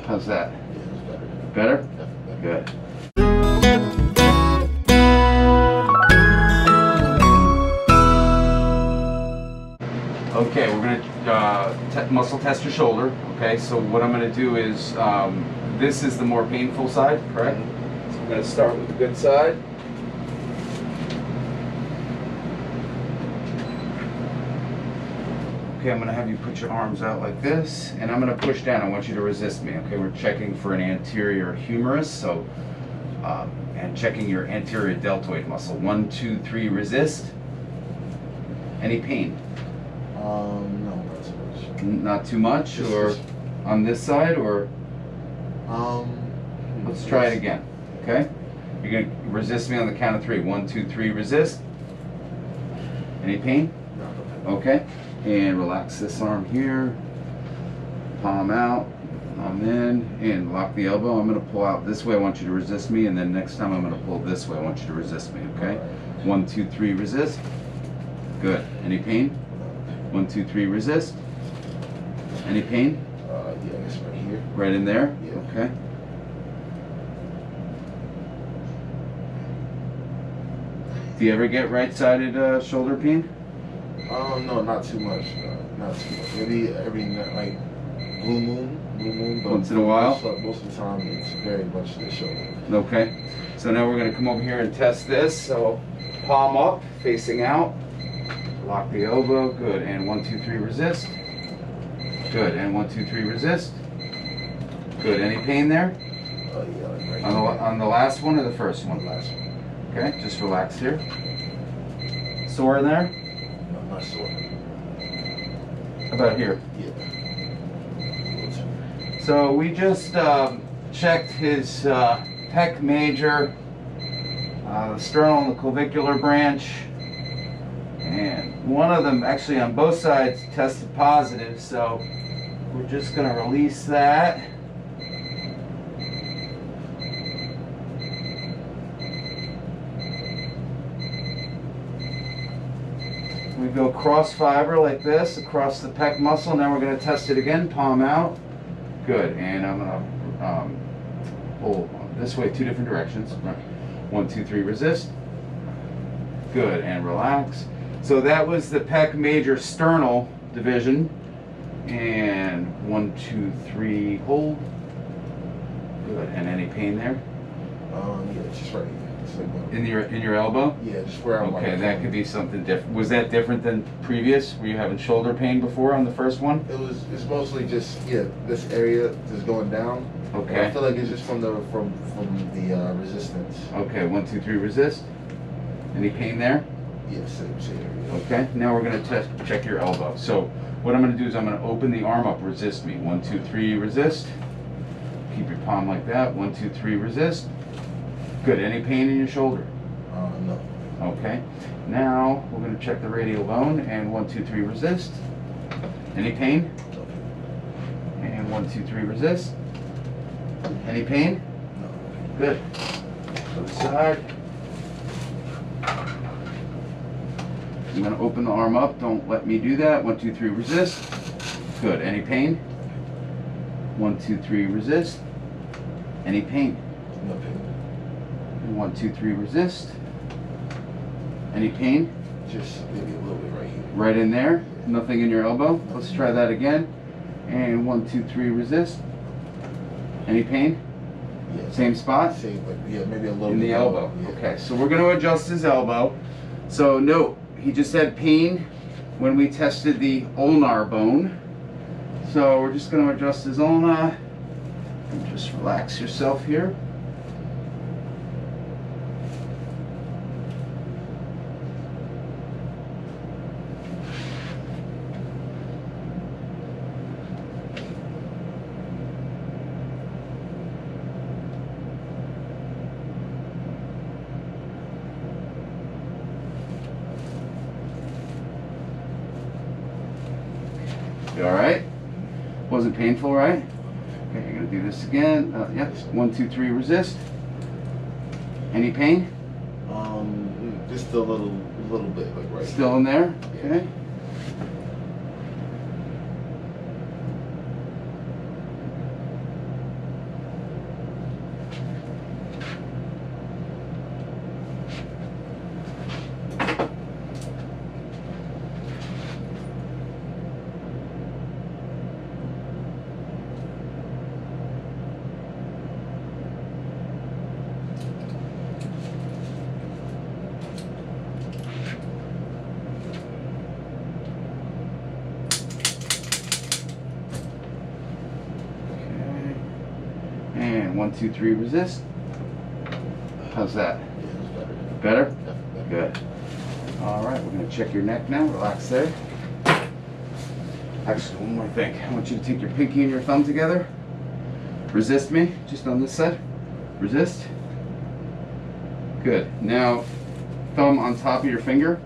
How's that? Yeah, it's better. Better? Definitely better. Good. Okay, we're gonna muscle test your shoulder. Okay, so what I'm gonna do is, this is the more painful side, correct? So I'm gonna start with the good side. Okay, I'm gonna have you put your arms out like this, and I'm gonna push down. I want you to resist me. Okay, we're checking for an anterior humerus, so and checking your anterior deltoid muscle. 1, 2, 3, resist. Any pain? No, not too much. Not too much, or on this side, or let's try it again. Okay, you're gonna resist me on the count of 3. 1, 2, 3, resist. Any pain? No. Okay, and relax this arm here. Palm out. Palm in, and lock the elbow. I'm gonna pull out this way. I want you to resist me, and then next time I'm gonna pull this way. I want you to resist me. Okay. 1, 2, 3, resist. Good. Any pain? 1, 2, 3, resist. Any pain? Yeah, it's right here. Right in there? Yeah. Okay. Do you ever get right-sided shoulder pain? No, not too much. Not too much. Maybe every like blue moon. But once in a while? Most of the time, it's very much the shoulder. Okay. So now we're gonna come over here and test this. So palm up, facing out. Lock the elbow. Good. And 1, 2, 3, resist. Good. And 1, 2, 3, resist. Good. Any pain there? Yeah, like right On the last one or the first one? Last one. Okay. Just relax here. Sore in there? No, not sore. How about here? Yeah. So we just checked his pec major, the sternal and the clavicular branch, and one of them, actually on both sides, tested positive, so we're just going to release that. We go cross fiber like this across the pec muscle. Now we're going to test it again, palm out. Good, and I'm gonna pull this way, 2 different directions. 1, 2, 3, resist. Good, and relax. So that was the pec major sternal division. And 1, 2, 3, hold. Good, and any pain there? Yeah, it's just right here. It's like In your elbow? yeah, just where I'm. Okay, that could be something different. Was that different than previous? Were you having shoulder pain before on the first one? It's mostly just this area just going down. Okay. And I feel like it's just from the resistance. Okay, 1, 2, 3, resist. Any pain there? Yeah, same area. Okay, now we're going to check your elbow. So what I'm going to do is I'm going to open the arm up, resist me. 1, 2, 3, resist. Keep your palm like that. 1, 2, 3, resist. Good. Any pain in your shoulder? No. Okay. Now we're going to check the radial bone, and 1, 2, 3, resist. Any pain? And 1, 2, 3, resist. Any pain? No. Good. To the side. I'm going to open the arm up. Don't let me do that. 1, 2, 3, resist. Good. Any pain? 1, 2, 3, resist. Any pain? No pain. 1, 2, 3, resist. Any pain? Just maybe a little bit right here. Right in there. Nothing in your elbow. Let's try that again. And 1, 2, 3, resist. Any pain? Yeah. Same spot? Same, but yeah, maybe a little In bit the elbow. Yeah. Okay, so we're going to adjust his elbow. So note, he just had pain when we tested the ulnar bone. So we're just going to adjust his ulna. And just relax yourself here. You all right? Wasn't painful, right? Okay, you're gonna do this again. Yep. 1, 2, 3, resist. Any pain? Just a little bit, like right. Still in there? Yeah. Okay. And 1, 2, 3, resist. How's that? Yeah, it's better. Better? Definitely. Good. All right, we're gonna check your neck now. Relax there. Actually, one more thing. I want you to take your pinky and your thumb together. Resist me, just on this side. Resist. Good. Now, thumb on top of your finger.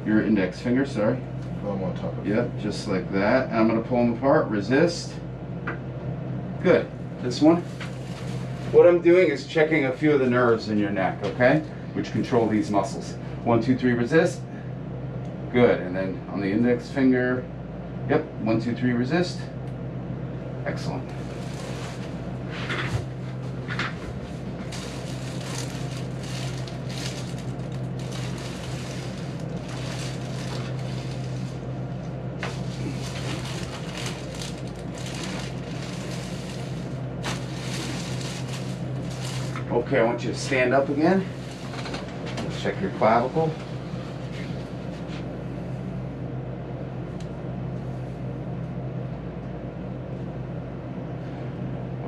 Your index finger, sorry. Thumb on top of it. Yep, just like that. And I'm gonna pull them apart. Resist. Good. This one. What I'm doing is checking a few of the nerves in your neck, okay? Which control these muscles. 1, 2, 3, resist. Good. And then on the index finger. Yep. 1, 2, 3, resist. Excellent. Okay, I want you to stand up again. Let's check your clavicle.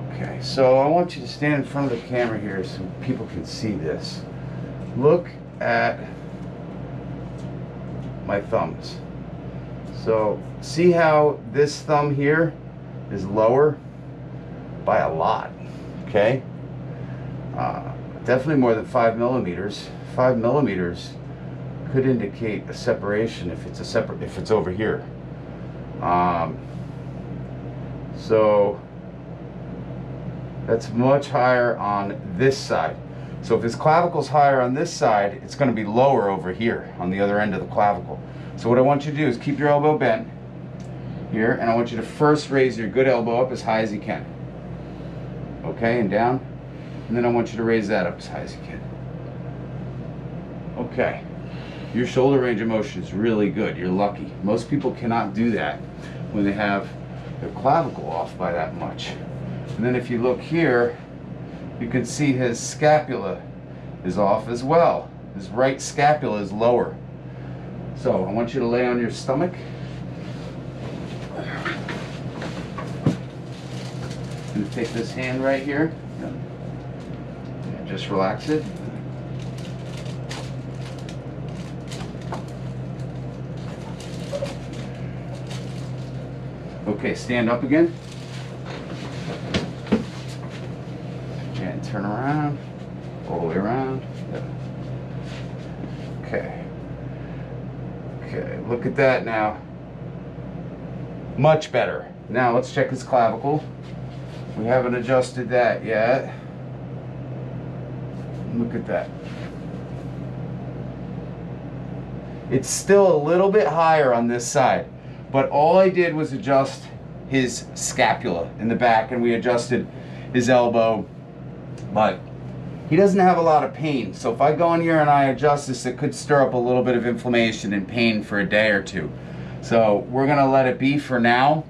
Okay, so I want you to stand in front of the camera here so people can see this. Look at my thumbs. So see how this thumb here is lower by a lot, okay? Definitely more than 5 millimeters. 5 millimeters could indicate a separation if it's over here. So that's much higher on this side. So if his clavicle's higher on this side, it's going to be lower over here on the other end of the clavicle. So what I want you to do is keep your elbow bent here, and I want you to first raise your good elbow up as high as you can. Okay, and down. And then I want you to raise that up as high as you can. Okay. Your shoulder range of motion is really good. You're lucky. Most people cannot do that when they have their clavicle off by that much. And then if you look here, you can see his scapula is off as well. His right scapula is lower. So I want you to lay on your stomach. And take this hand right here. Just relax it. Okay, stand up again. And turn around. All the way around. Yep. Okay. Okay, look at that now. Much better. Now let's check his clavicle. We haven't adjusted that yet. Look at that. It's still a little bit higher on this side, but all I did was adjust his scapula in the back, and we adjusted his elbow, but he doesn't have a lot of pain. So if I go in here and I adjust this, it could stir up a little bit of inflammation and pain for a day or two. So we're gonna let it be for now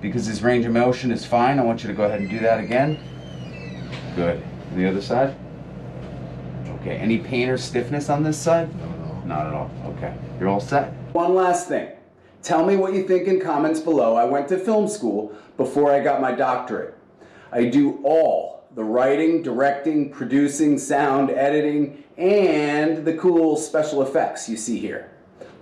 because his range of motion is fine. I want you to go ahead and do that again. Good. The other side. Okay, any pain or stiffness on this side? No. Not at all. Okay, you're all set. One last thing. Tell me what you think in comments below. I went to film school before I got my doctorate. I do all the writing, directing, producing, sound, editing, and the cool special effects you see here.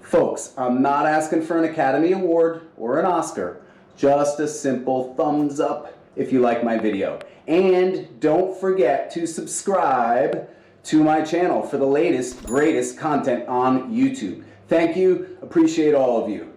Folks, I'm not asking for an Academy Award or an Oscar, just a simple thumbs up if you like my video. And don't forget to subscribe to my channel for the latest, greatest content on YouTube. Thank you. Appreciate all of you.